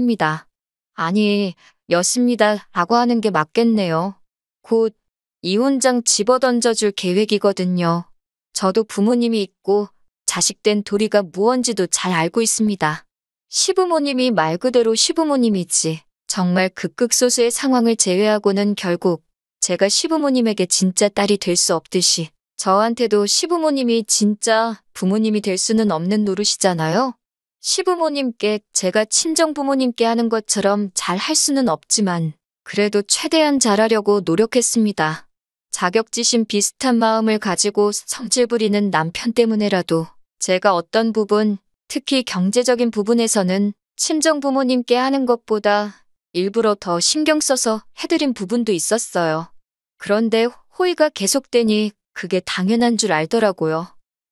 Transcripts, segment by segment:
말입니다. 아니, 였습니다. 라고 하는 게 맞겠네요. 곧 이혼장 집어던져줄 계획이거든요. 저도 부모님이 있고 자식된 도리가 무언지도 잘 알고 있습니다. 시부모님이 말 그대로 시부모님이지. 정말 극극소수의 상황을 제외하고는 결국 제가 시부모님에게 진짜 딸이 될 수 없듯이 저한테도 시부모님이 진짜 부모님이 될 수는 없는 노릇이잖아요. 시부모님께 제가 친정부모님께 하는 것처럼 잘 할 수는 없지만 그래도 최대한 잘하려고 노력했습니다. 자격지심 비슷한 마음을 가지고 성질 부리는 남편 때문에라도 제가 어떤 부분, 특히 경제적인 부분에서는 친정부모님께 하는 것보다 일부러 더 신경 써서 해드린 부분도 있었어요. 그런데 호의가 계속되니 그게 당연한 줄 알더라고요.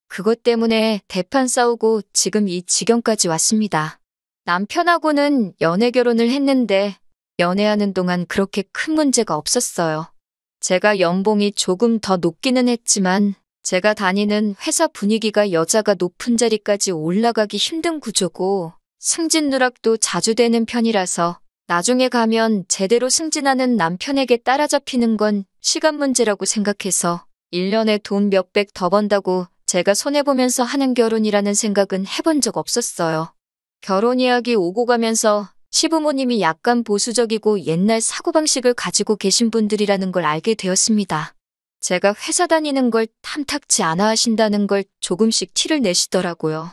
그것 때문에 대판 싸우고 지금 이 지경까지 왔습니다. 남편하고는 연애 결혼을 했는데 연애하는 동안 그렇게 큰 문제가 없었어요. 제가 연봉이 조금 더 높기는 했지만 제가 다니는 회사 분위기가 여자가 높은 자리까지 올라가기 힘든 구조고 승진 누락도 자주 되는 편이라서 나중에 가면 제대로 승진하는 남편에게 따라잡히는 건 시간 문제라고 생각해서 1년에 돈 몇백 더 번다고 제가 손해보면서 하는 결혼이라는 생각은 해본 적 없었어요. 결혼 이야기 오고 가면서 시부모님이 약간 보수적이고 옛날 사고방식을 가지고 계신 분들이라는 걸 알게 되었습니다. 제가 회사 다니는 걸 탐탁지 않아 하신다는 걸 조금씩 티를 내시더라고요.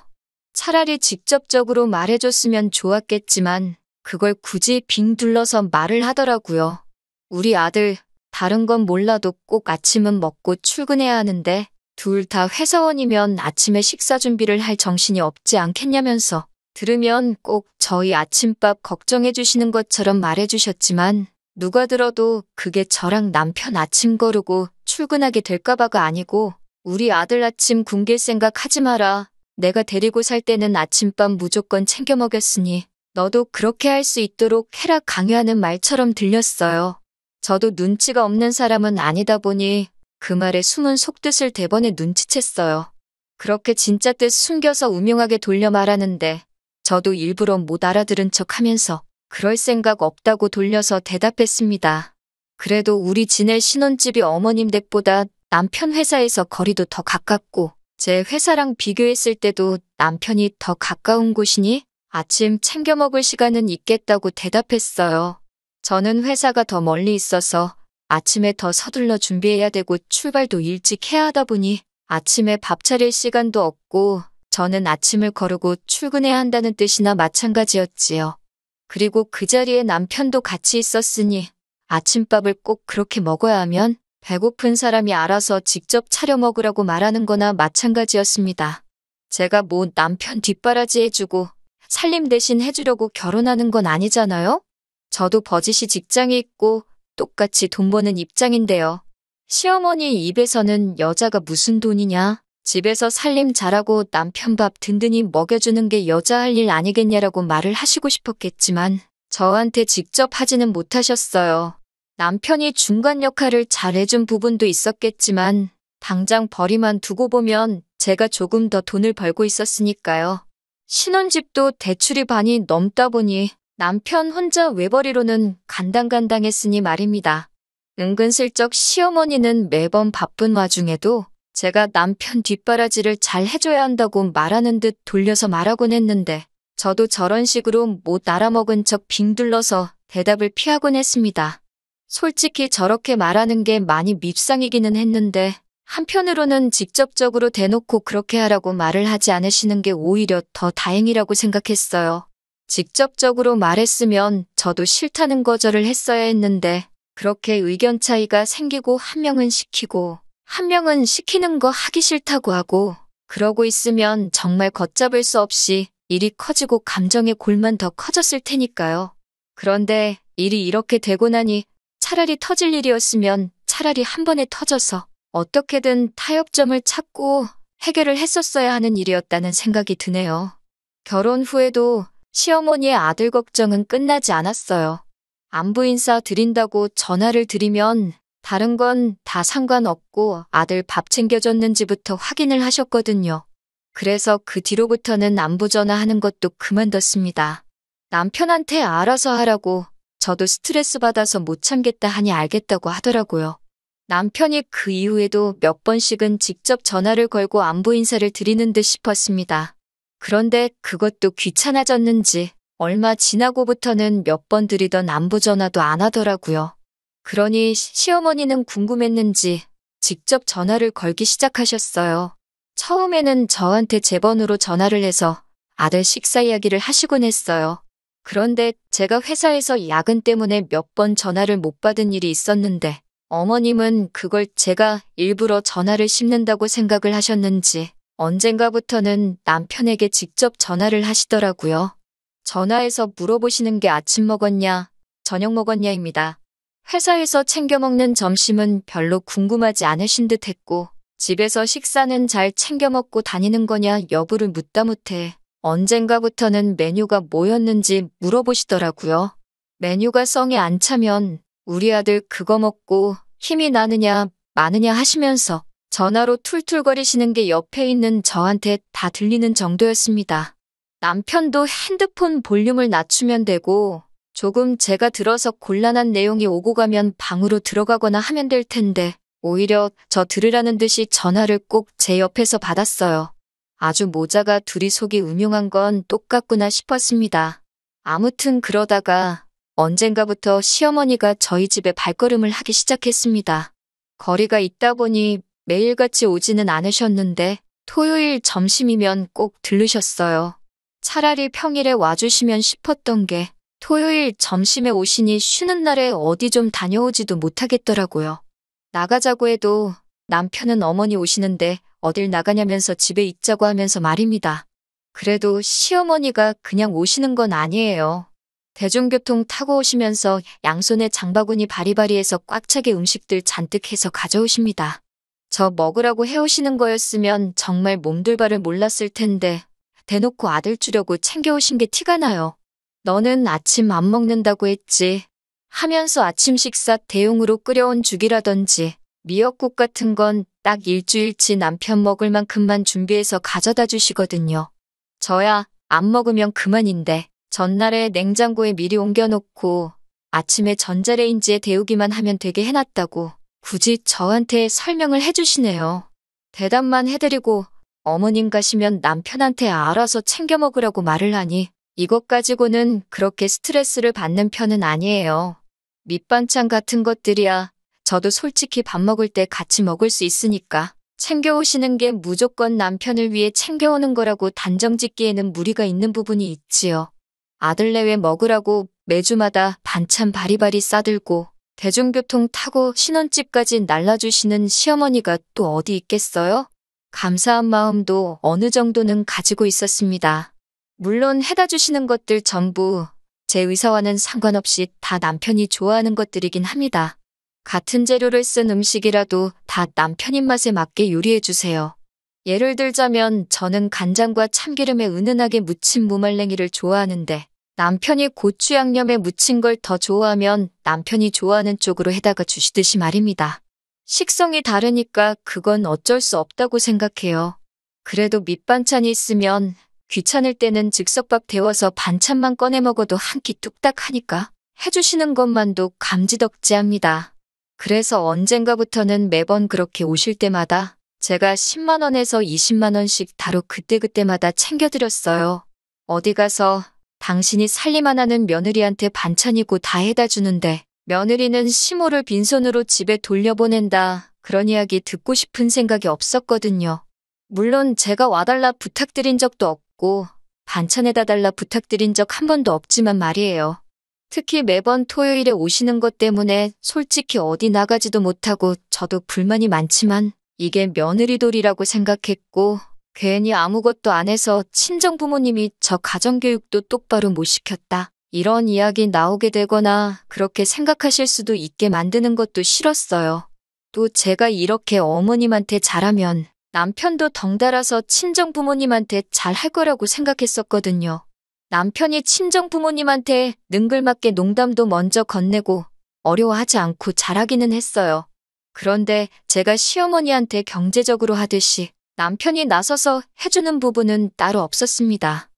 차라리 직접적으로 말해줬으면 좋았겠지만 그걸 굳이 빙 둘러서 말을 하더라고요. 우리 아들, 다른 건 몰라도 꼭 아침은 먹고 출근해야 하는데 둘 다 회사원이면 아침에 식사 준비를 할 정신이 없지 않겠냐면서 들으면 꼭 저희 아침밥 걱정해 주시는 것처럼 말해 주셨지만 누가 들어도 그게 저랑 남편 아침 거르고 출근하게 될까봐가 아니고 우리 아들 아침 굶길 생각 하지 마라. 내가 데리고 살 때는 아침밥 무조건 챙겨 먹였으니 너도 그렇게 할 수 있도록 해라 강요하는 말처럼 들렸어요. 저도 눈치가 없는 사람은 아니다 보니 그 말에 숨은 속뜻을 대번에 눈치챘어요. 그렇게 진짜 뜻 숨겨서 음흉하게 돌려 말하는데 저도 일부러 못 알아들은 척 하면서 그럴 생각 없다고 돌려서 대답했습니다. 그래도 우리 지낼 신혼집이 어머님 댁보다 남편 회사에서 거리도 더 가깝고 제 회사랑 비교했을 때도 남편이 더 가까운 곳이니 아침 챙겨 먹을 시간은 있겠다고 대답했어요. 저는 회사가 더 멀리 있어서 아침에 더 서둘러 준비해야 되고 출발도 일찍 해야 하다 보니 아침에 밥 차릴 시간도 없고 저는 아침을 거르고 출근해야 한다는 뜻이나 마찬가지였지요. 그리고 그 자리에 남편도 같이 있었으니 아침밥을 꼭 그렇게 먹어야 하면 배고픈 사람이 알아서 직접 차려 먹으라고 말하는 거나 마찬가지였습니다. 제가 뭐 남편 뒷바라지 해주고 살림 대신 해주려고 결혼하는 건 아니잖아요? 저도 버짓이 직장이 있고 똑같이 돈 버는 입장인데요. 시어머니 입에서는 여자가 무슨 돈이냐? 집에서 살림 잘하고 남편 밥 든든히 먹여주는 게 여자 할 일 아니겠냐라고 말을 하시고 싶었겠지만 저한테 직접 하지는 못하셨어요. 남편이 중간 역할을 잘해준 부분도 있었겠지만 당장 벌이만 두고 보면 제가 조금 더 돈을 벌고 있었으니까요. 신혼집도 대출이 반이 넘다 보니 남편 혼자 외벌이로는 간당간당했으니 말입니다. 은근슬쩍 시어머니는 매번 바쁜 와중에도 제가 남편 뒷바라지를 잘 해줘야 한다고 말하는 듯 돌려서 말하곤 했는데 저도 저런 식으로 못 알아먹은 척 빙둘러서 대답을 피하곤 했습니다. 솔직히 저렇게 말하는 게 많이 밉상이기는 했는데 한편으로는 직접적으로 대놓고 그렇게 하라고 말을 하지 않으시는 게 오히려 더 다행이라고 생각했어요. 직접적으로 말했으면 저도 싫다는 거절을 했어야 했는데 그렇게 의견 차이가 생기고 한 명은 시키고 한 명은 시키는 거 하기 싫다고 하고 그러고 있으면 정말 걷잡을 수 없이 일이 커지고 감정의 골만 더 커졌을 테니까요. 그런데 일이 이렇게 되고 나니 차라리 터질 일이었으면 차라리 한 번에 터져서 어떻게든 타협점을 찾고 해결을 했었어야 하는 일이었다는 생각이 드네요. 결혼 후에도 시어머니의 아들 걱정은 끝나지 않았어요. 안부 인사 드린다고 전화를 드리면 다른 건 다 상관없고 아들 밥 챙겨줬는지부터 확인을 하셨거든요. 그래서 그 뒤로부터는 안부 전화하는 것도 그만뒀습니다. 남편한테 알아서 하라고 저도 스트레스 받아서 못 참겠다 하니 알겠다고 하더라고요. 남편이 그 이후에도 몇 번씩은 직접 전화를 걸고 안부 인사를 드리는 듯 싶었습니다. 그런데 그것도 귀찮아졌는지 얼마 지나고부터는 몇 번 드리던 안부 전화도 안 하더라고요. 그러니 시어머니는 궁금했는지 직접 전화를 걸기 시작하셨어요. 처음에는 저한테 제 번호로 전화를 해서 아들 식사 이야기를 하시곤 했어요. 그런데 제가 회사에서 야근 때문에 몇 번 전화를 못 받은 일이 있었는데 어머님은 그걸 제가 일부러 전화를 씹는다고 생각을 하셨는지 언젠가부터는 남편에게 직접 전화를 하시더라고요. 전화해서 물어보시는 게 아침 먹었냐, 저녁 먹었냐입니다. 회사에서 챙겨 먹는 점심은 별로 궁금하지 않으신 듯 했고 집에서 식사는 잘 챙겨 먹고 다니는 거냐 여부를 묻다 못해 언젠가부터는 메뉴가 뭐였는지 물어보시더라고요. 메뉴가 성에 안 차면 우리 아들 그거 먹고 힘이 나느냐 마느냐 하시면서 전화로 툴툴거리시는 게 옆에 있는 저한테 다 들리는 정도였습니다. 남편도 핸드폰 볼륨을 낮추면 되고 조금 제가 들어서 곤란한 내용이 오고 가면 방으로 들어가거나 하면 될 텐데 오히려 저 들으라는 듯이 전화를 꼭 제 옆에서 받았어요. 아주 모자가 둘이 속이 음흉한 건 똑같구나 싶었습니다. 아무튼 그러다가 언젠가부터 시어머니가 저희 집에 발걸음을 하기 시작했습니다. 거리가 있다 보니 매일같이 오지는 않으셨는데 토요일 점심이면 꼭 들르셨어요. 차라리 평일에 와주시면 싶었던 게 토요일 점심에 오시니 쉬는 날에 어디 좀 다녀오지도 못하겠더라고요. 나가자고 해도 남편은 어머니 오시는데 어딜 나가냐면서 집에 있자고 하면서 말입니다. 그래도 시어머니가 그냥 오시는 건 아니에요. 대중교통 타고 오시면서 양손에 장바구니 바리바리해서 꽉 차게 음식들 잔뜩 해서 가져오십니다. 저 먹으라고 해오시는 거였으면 정말 몸둘바를 몰랐을 텐데 대놓고 아들 주려고 챙겨오신 게 티가 나요. 너는 아침 안 먹는다고 했지 하면서 아침 식사 대용으로 끓여온 죽이라든지 미역국 같은 건 딱 일주일치 남편 먹을 만큼만 준비해서 가져다 주시거든요. 저야 안 먹으면 그만인데 전날에 냉장고에 미리 옮겨놓고 아침에 전자레인지에 데우기만 하면 되게 해놨다고 굳이 저한테 설명을 해주시네요. 대답만 해드리고 어머님 가시면 남편한테 알아서 챙겨 먹으라고 말을 하니 이것 가지고는 그렇게 스트레스를 받는 편은 아니에요. 밑반찬 같은 것들이야 저도 솔직히 밥 먹을 때 같이 먹을 수 있으니까 챙겨오시는 게 무조건 남편을 위해 챙겨오는 거라고 단정 짓기에는 무리가 있는 부분이 있지요. 아들 내외 먹으라고 매주마다 반찬 바리바리 싸들고 대중교통 타고 신혼집까지 날라주시는 시어머니가 또 어디 있겠어요? 감사한 마음도 어느 정도는 가지고 있었습니다. 물론 해다 주시는 것들 전부 제 의사와는 상관없이 다 남편이 좋아하는 것들이긴 합니다. 같은 재료를 쓴 음식이라도 다 남편 입맛에 맞게 요리해 주세요. 예를 들자면 저는 간장과 참기름에 은은하게 무친 무말랭이를 좋아하는데 남편이 고추 양념에 무친 걸 더 좋아하면 남편이 좋아하는 쪽으로 해다가 주시듯이 말입니다. 식성이 다르니까 그건 어쩔 수 없다고 생각해요. 그래도 밑반찬이 있으면 귀찮을 때는 즉석밥 데워서 반찬만 꺼내 먹어도 한 끼 뚝딱 하니까 해주시는 것만도 감지덕지합니다. 그래서 언젠가부터는 매번 그렇게 오실 때마다 제가 10만 원에서 20만 원씩 다로 그때그때마다 챙겨드렸어요. 어디 가서 당신이 살림만 하는 며느리한테 반찬이고 다 해다 주는데 며느리는 시모를 빈손으로 집에 돌려보낸다. 그런 이야기 듣고 싶은 생각이 없었거든요. 물론 제가 와달라 부탁드린 적도 없고 반찬에다 달라 부탁드린 적 한 번도 없지만 말이에요. 특히 매번 토요일에 오시는 것 때문에 솔직히 어디 나가지도 못하고 저도 불만이 많지만 이게 며느리돌이라고 생각했고 괜히 아무것도 안 해서 친정부모님이 저 가정교육도 똑바로 못 시켰다. 이런 이야기 나오게 되거나 그렇게 생각하실 수도 있게 만드는 것도 싫었어요. 또 제가 이렇게 어머님한테 잘하면 남편도 덩달아서 친정부모님한테 잘할 거라고 생각했었거든요. 남편이 친정부모님한테 능글맞게 농담도 먼저 건네고 어려워하지 않고 잘하기는 했어요. 그런데 제가 시어머니한테 경제적으로 하듯이 남편이 나서서 해주는 부분은 따로 없었습니다.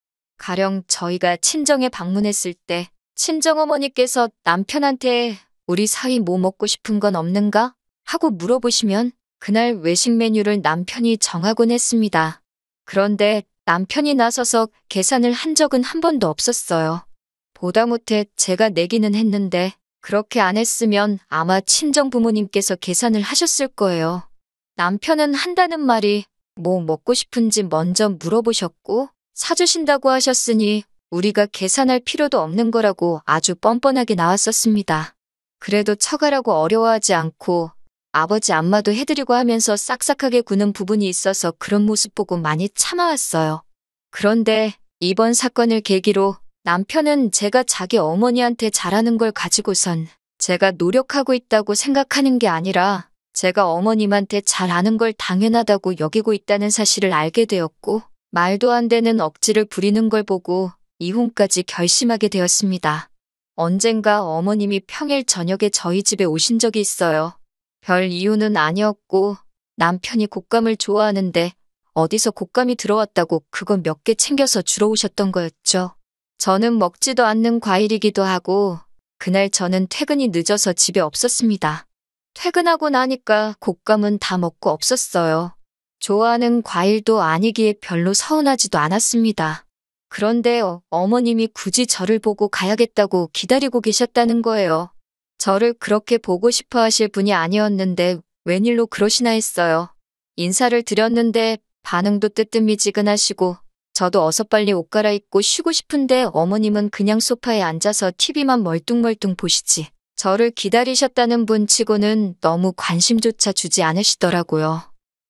가령 저희가 친정에 방문했을 때 친정어머니께서 남편한테 우리 사위 뭐 먹고 싶은 건 없는가? 하고 물어보시면 그날 외식 메뉴를 남편이 정하곤 했습니다. 그런데 남편이 나서서 계산을 한 적은 한 번도 없었어요. 보다 못해 제가 내기는 했는데 그렇게 안 했으면 아마 친정 부모님께서 계산을 하셨을 거예요. 남편은 한다는 말이 뭐 먹고 싶은지 먼저 물어보셨고 사주신다고 하셨으니 우리가 계산할 필요도 없는 거라고 아주 뻔뻔하게 나왔었습니다. 그래도 처가라고 어려워하지 않고 아버지 안마도 해드리고 하면서 싹싹하게 구는 부분이 있어서 그런 모습 보고 많이 참아왔어요. 그런데 이번 사건을 계기로 남편은 제가 자기 어머니한테 잘하는 걸 가지고선 제가 노력하고 있다고 생각하는 게 아니라 제가 어머님한테 잘하는 걸 당연하다고 여기고 있다는 사실을 알게 되었고 말도 안 되는 억지를 부리는 걸 보고 이혼까지 결심하게 되었습니다. 언젠가 어머님이 평일 저녁에 저희 집에 오신 적이 있어요. 별 이유는 아니었고 남편이 곶감을 좋아하는데 어디서 곶감이 들어왔다고 그거 몇 개 챙겨서 주러 오셨던 거였죠. 저는 먹지도 않는 과일이기도 하고 그날 저는 퇴근이 늦어서 집에 없었습니다. 퇴근하고 나니까 곶감은 다 먹고 없었어요. 좋아하는 과일도 아니기에 별로 서운하지도 않았습니다. 그런데 어머님이 굳이 저를 보고 가야겠다고 기다리고 계셨다는 거예요. 저를 그렇게 보고 싶어 하실 분이 아니었는데 웬일로 그러시나 했어요. 인사를 드렸는데 반응도 뜨뜻미지근하시고 저도 어서 빨리 옷 갈아입고 쉬고 싶은데 어머님은 그냥 소파에 앉아서 TV만 멀뚱멀뚱 보시지. 저를 기다리셨다는 분 치고는 너무 관심조차 주지 않으시더라고요.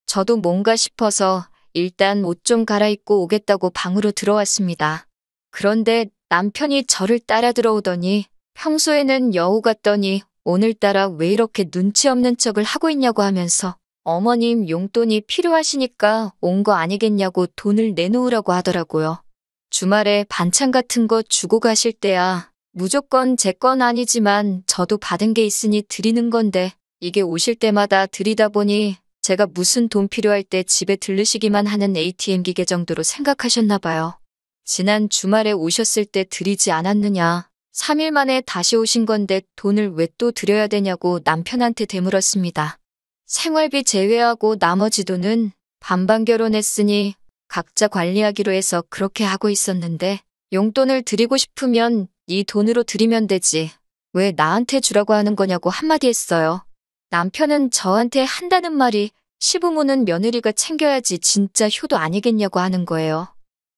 저도 뭔가 싶어서 일단 옷 좀 갈아입고 오겠다고 방으로 들어왔습니다. 그런데 남편이 저를 따라 들어오더니 평소에는 여우 같더니 오늘따라 왜 이렇게 눈치 없는 척을 하고 있냐고 하면서 어머님 용돈이 필요하시니까 온 거 아니겠냐고 돈을 내놓으라고 하더라고요. 주말에 반찬 같은 거 주고 가실 때야 무조건 제 건 아니지만 저도 받은 게 있으니 드리는 건데 이게 오실 때마다 드리다 보니 제가 무슨 돈 필요할 때 집에 들르시기만 하는 ATM 기계 정도로 생각하셨나 봐요. 지난 주말에 오셨을 때 드리지 않았느냐. 3일 만에 다시 오신 건데 돈을 왜 또 드려야 되냐고 남편한테 되물었습니다. 생활비 제외하고 나머지 돈은 반반 결혼했으니 각자 관리하기로 해서 그렇게 하고 있었는데 용돈을 드리고 싶으면 이 돈으로 드리면 되지. 왜 나한테 주라고 하는 거냐고 한마디 했어요. 남편은 저한테 한다는 말이 시부모는 며느리가 챙겨야지 진짜 효도 아니겠냐고 하는 거예요.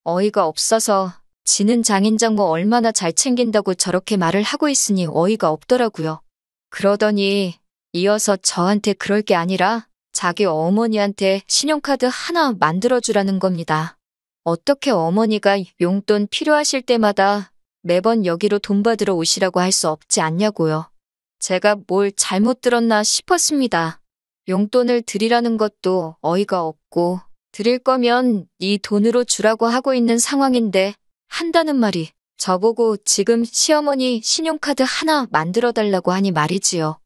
어이가 없어서 지는 장인장 뭐 얼마나 잘 챙긴다고 저렇게 말을 하고 있으니 어이가 없더라고요. 그러더니 이어서 저한테 그럴 게 아니라 자기 어머니한테 신용카드 하나 만들어주라는 겁니다. 어떻게 어머니가 용돈 필요하실 때마다 매번 여기로 돈 받으러 오시라고 할 수 없지 않냐고요. 제가 뭘 잘못 들었나 싶었습니다. 용돈을 드리라는 것도 어이가 없고 드릴 거면 이 돈으로 주라고 하고 있는 상황인데 한다는 말이 저보고 지금 시어머니 신용카드 하나 만들어 달라고 하니 말이지요.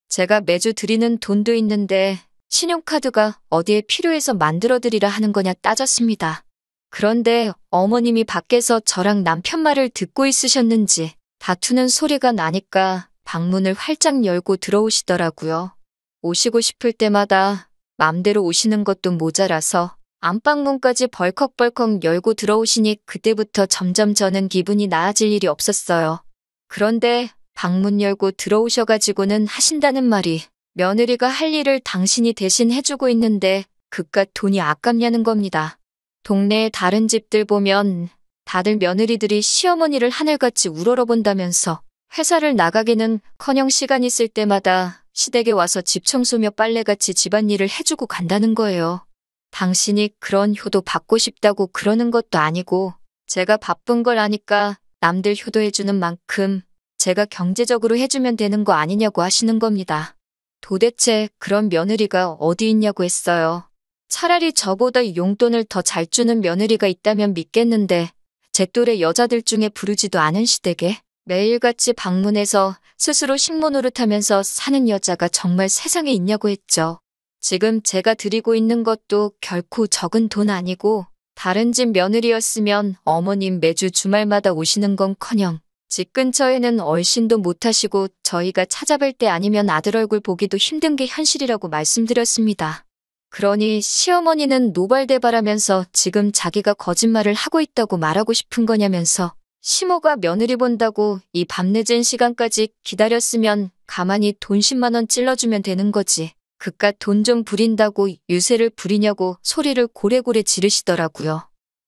제가 매주 드리는 돈도 있는데 신용카드가 어디에 필요해서 만들어 드리라 하는 거냐 따졌습니다. 그런데 어머님이 밖에서 저랑 남편 말을 듣고 있으셨는지 다투는 소리가 나니까 방문을 활짝 열고 들어오시더라고요. 오시고 싶을 때마다 맘대로 오시는 것도 모자라서 안방문까지 벌컥벌컥 열고 들어오시니 그때부터 점점 저는 기분이 나아질 일이 없었어요. 그런데 방문 열고 들어오셔가지고는 하신다는 말이 며느리가 할 일을 당신이 대신 해주고 있는데 그깟 돈이 아깝냐는 겁니다. 동네의 다른 집들 보면 다들 며느리들이 시어머니를 하늘같이 우러러본다면서 회사를 나가기는커녕 시간 있을 때마다 시댁에 와서 집 청소며 빨래같이 집안일을 해주고 간다는 거예요. 당신이 그런 효도 받고 싶다고 그러는 것도 아니고 제가 바쁜 걸 아니까 남들 효도해주는 만큼 제가 경제적으로 해주면 되는 거 아니냐고 하시는 겁니다. 도대체 그런 며느리가 어디 있냐고 했어요. 차라리 저보다 용돈을 더 잘 주는 며느리가 있다면 믿겠는데 제 또래 여자들 중에 부르지도 않은 시댁에 매일같이 방문해서 스스로 식모 노릇하면서 사는 여자가 정말 세상에 있냐고 했죠. 지금 제가 드리고 있는 것도 결코 적은 돈 아니고 다른 집 며느리였으면 어머님 매주 주말마다 오시는 건커녕 집 근처에는 얼씬도 못하시고 저희가 찾아뵐 때 아니면 아들 얼굴 보기도 힘든 게 현실이라고 말씀드렸습니다. 그러니 시어머니는 노발대발하면서 지금 자기가 거짓말을 하고 있다고 말하고 싶은 거냐면서 시모가 며느리 본다고 이 밤늦은 시간까지 기다렸으면 가만히 돈 10만 원 찔러주면 되는 거지. 그깟 돈 좀 부린다고 유세를 부리냐고 소리를 고래고래 지르시더라고요.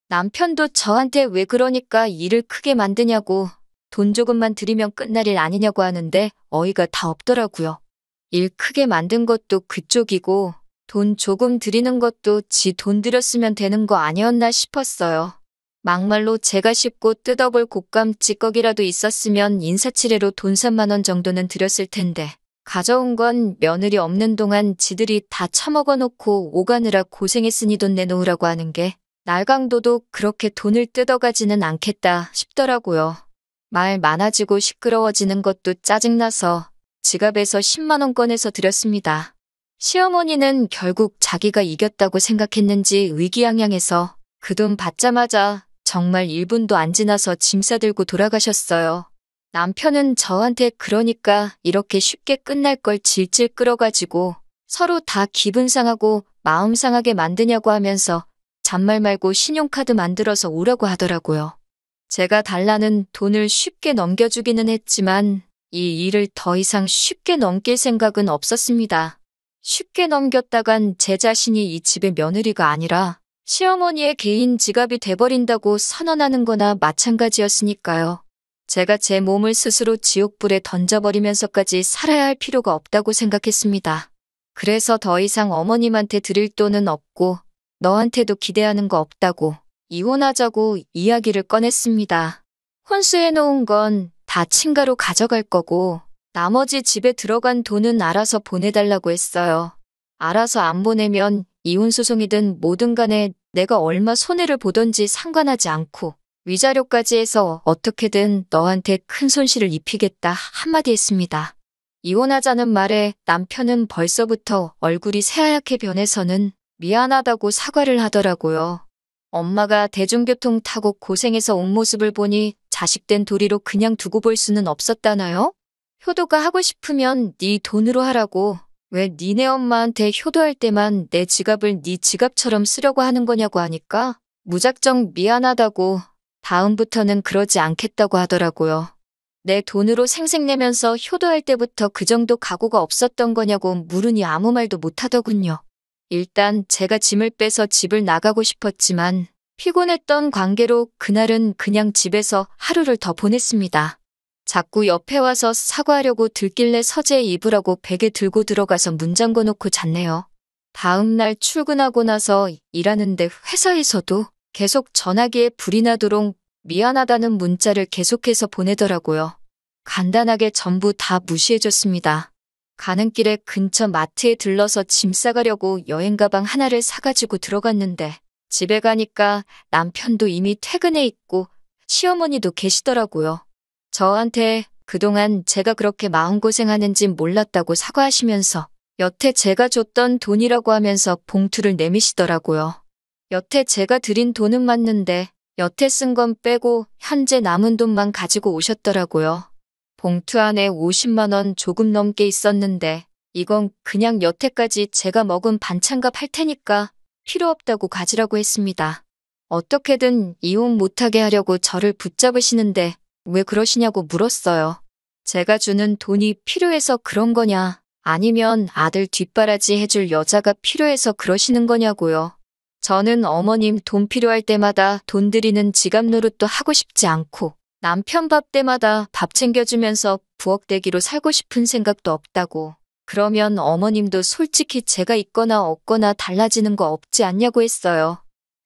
남편도 저한테 왜 그러니까 일을 크게 만드냐고 돈 조금만 들이면 끝날 일 아니냐고 하는데 어이가 다 없더라고요. 일 크게 만든 것도 그쪽이고 돈 조금 들이는 것도 지 돈 들였으면 되는 거 아니었나 싶었어요. 막말로 제가 씹고 뜯어볼 곶감 찌꺼기라도 있었으면 인사치레로 돈 3만 원 정도는 들였을 텐데 가져온 건 며느리 없는 동안 지들이 다 처먹어 놓고 오가느라 고생했으니 돈 내놓으라고 하는 게 날강도도 그렇게 돈을 뜯어가지는 않겠다 싶더라고요. 말 많아지고 시끄러워지는 것도 짜증나서 지갑에서 10만 원 꺼내서 드렸습니다. 시어머니는 결국 자기가 이겼다고 생각했는지 의기양양해서 그 돈 받자마자 정말 1분도 안 지나서 짐 싸들고 돌아가셨어요. 남편은 저한테 그러니까 이렇게 쉽게 끝날 걸 질질 끌어가지고 서로 다 기분 상하고 마음 상하게 만드냐고 하면서 잔말 말고 신용카드 만들어서 오라고 하더라고요. 제가 달라는 돈을 쉽게 넘겨주기는 했지만 이 일을 더 이상 쉽게 넘길 생각은 없었습니다. 쉽게 넘겼다간 제 자신이 이 집의 며느리가 아니라 시어머니의 개인 지갑이 돼버린다고 선언하는 거나 마찬가지였으니까요. 제가 제 몸을 스스로 지옥불에 던져버리면서까지 살아야 할 필요가 없다고 생각했습니다. 그래서 더 이상 어머님한테 드릴 돈은 없고 너한테도 기대하는 거 없다고 이혼하자고 이야기를 꺼냈습니다. 혼수해놓은 건 다 친가로 가져갈 거고 나머지 집에 들어간 돈은 알아서 보내달라고 했어요. 알아서 안 보내면 이혼소송이든 뭐든 간에 내가 얼마 손해를 보던지 상관하지 않고 위자료까지 해서 어떻게든 너한테 큰 손실을 입히겠다 한마디 했습니다. 이혼하자는 말에 남편은 벌써부터 얼굴이 새하얗게 변해서는 미안하다고 사과를 하더라고요. 엄마가 대중교통 타고 고생해서 온 모습을 보니 자식된 도리로 그냥 두고 볼 수는 없었다나요? 효도가 하고 싶으면 네 돈으로 하라고. 왜 니네 엄마한테 효도할 때만 내 지갑을 네 지갑처럼 쓰려고 하는 거냐고 하니까 무작정 미안하다고 다음부터는 그러지 않겠다고 하더라고요. 내 돈으로 생색내면서 효도할 때부터 그 정도 각오가 없었던 거냐고 물으니 아무 말도 못하더군요. 일단 제가 짐을 빼서 집을 나가고 싶었지만 피곤했던 관계로 그날은 그냥 집에서 하루를 더 보냈습니다. 자꾸 옆에 와서 사과하려고 들길래 서재에 입으라고 베개 들고 들어가서 문 잠궈 놓고 잤네요. 다음 날 출근하고 나서 일하는데 회사에서도 계속 전화기에 불이 나도록 미안하다는 문자를 계속해서 보내더라고요. 간단하게 전부 다 무시해줬습니다. 가는 길에 근처 마트에 들러서 짐 싸가려고 여행 가방 하나를 사가지고 들어갔는데 집에 가니까 남편도 이미 퇴근해 있고 시어머니도 계시더라고요. 저한테 그동안 제가 그렇게 마음고생하는지 몰랐다고 사과하시면서 여태 제가 줬던 돈이라고 하면서 봉투를 내미시더라고요. 여태 제가 드린 돈은 맞는데 여태 쓴 건 빼고 현재 남은 돈만 가지고 오셨더라고요. 봉투 안에 50만 원 조금 넘게 있었는데 이건 그냥 여태까지 제가 먹은 반찬값 할 테니까 필요 없다고 가지라고 했습니다. 어떻게든 이혼 못하게 하려고 저를 붙잡으시는데 왜 그러시냐고 물었어요. 제가 주는 돈이 필요해서 그런 거냐 아니면 아들 뒷바라지 해줄 여자가 필요해서 그러시는 거냐고요. 저는 어머님 돈 필요할 때마다 돈 드리는 지갑 노릇도 하고 싶지 않고 남편 밥 때마다 밥 챙겨주면서 부엌대기로 살고 싶은 생각도 없다고. 그러면 어머님도 솔직히 제가 있거나 없거나 달라지는 거 없지 않냐고 했어요.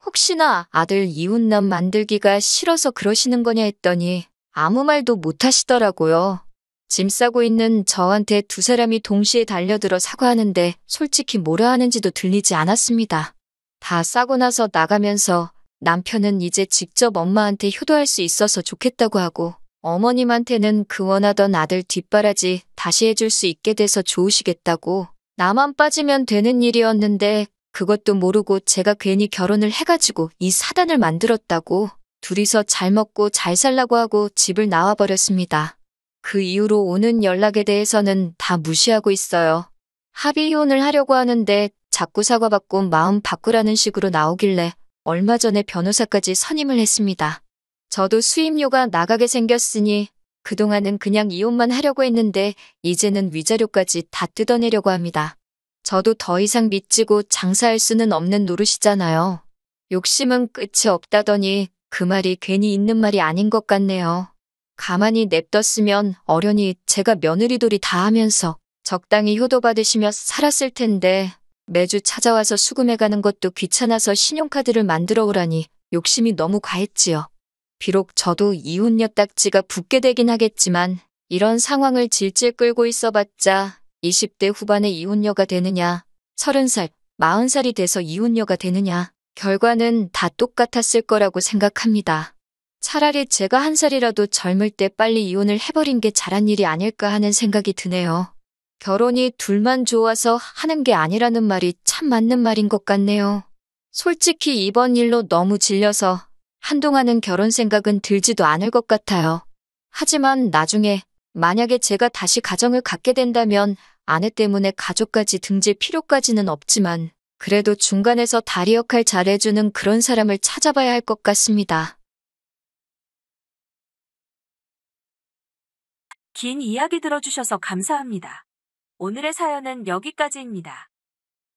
혹시나 아들 이웃남 만들기가 싫어서 그러시는 거냐 했더니 아무 말도 못 하시더라고요. 짐 싸고 있는 저한테 두 사람이 동시에 달려들어 사과하는데 솔직히 뭐라 하는지도 들리지 않았습니다. 다 싸고 나서 나가면서 남편은 이제 직접 엄마한테 효도할 수 있어서 좋겠다고 하고 어머님한테는 그 원하던 아들 뒷바라지 다시 해줄 수 있게 돼서 좋으시겠다고 나만 빠지면 되는 일이었는데 그것도 모르고 제가 괜히 결혼을 해가지고 이 사단을 만들었다고 둘이서 잘 먹고 잘 살라고 하고 집을 나와버렸습니다. 그 이후로 오는 연락에 대해서는 다 무시하고 있어요. 합의 이혼을 하려고 하는데 자꾸 사과받고 마음 바꾸라는 식으로 나오길래 얼마 전에 변호사까지 선임을 했습니다. 저도 수임료가 나가게 생겼으니 그동안은 그냥 이혼만 하려고 했는데 이제는 위자료까지 다 뜯어내려고 합니다. 저도 더 이상 믿지고 장사할 수는 없는 노릇이잖아요. 욕심은 끝이 없다더니 그 말이 괜히 있는 말이 아닌 것 같네요. 가만히 냅뒀으면 어련히 제가 며느리돌이 다 하면서 적당히 효도받으시며 살았을 텐데 매주 찾아와서 수금해가는 것도 귀찮아서 신용카드를 만들어 오라니 욕심이 너무 과했지요. 비록 저도 이혼녀 딱지가 붙게 되긴 하겠지만 이런 상황을 질질 끌고 있어봤자 20대 후반에 이혼녀가 되느냐, 30살, 40살이 돼서 이혼녀가 되느냐, 결과는 다 똑같았을 거라고 생각합니다. 차라리 제가 한 살이라도 젊을 때 빨리 이혼을 해버린 게 잘한 일이 아닐까 하는 생각이 드네요. 결혼이 둘만 좋아서 하는 게 아니라는 말이 참 맞는 말인 것 같네요. 솔직히 이번 일로 너무 질려서 한동안은 결혼 생각은 들지도 않을 것 같아요. 하지만 나중에 만약에 제가 다시 가정을 갖게 된다면 아내 때문에 가족까지 등질 필요까지는 없지만 그래도 중간에서 다리 역할 잘해주는 그런 사람을 찾아봐야 할 것 같습니다. 긴 이야기 들어주셔서 감사합니다. 오늘의 사연은 여기까지입니다.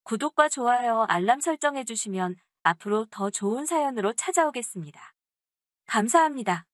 구독과 좋아요, 알람 설정해주시면 앞으로 더 좋은 사연으로 찾아오겠습니다. 감사합니다.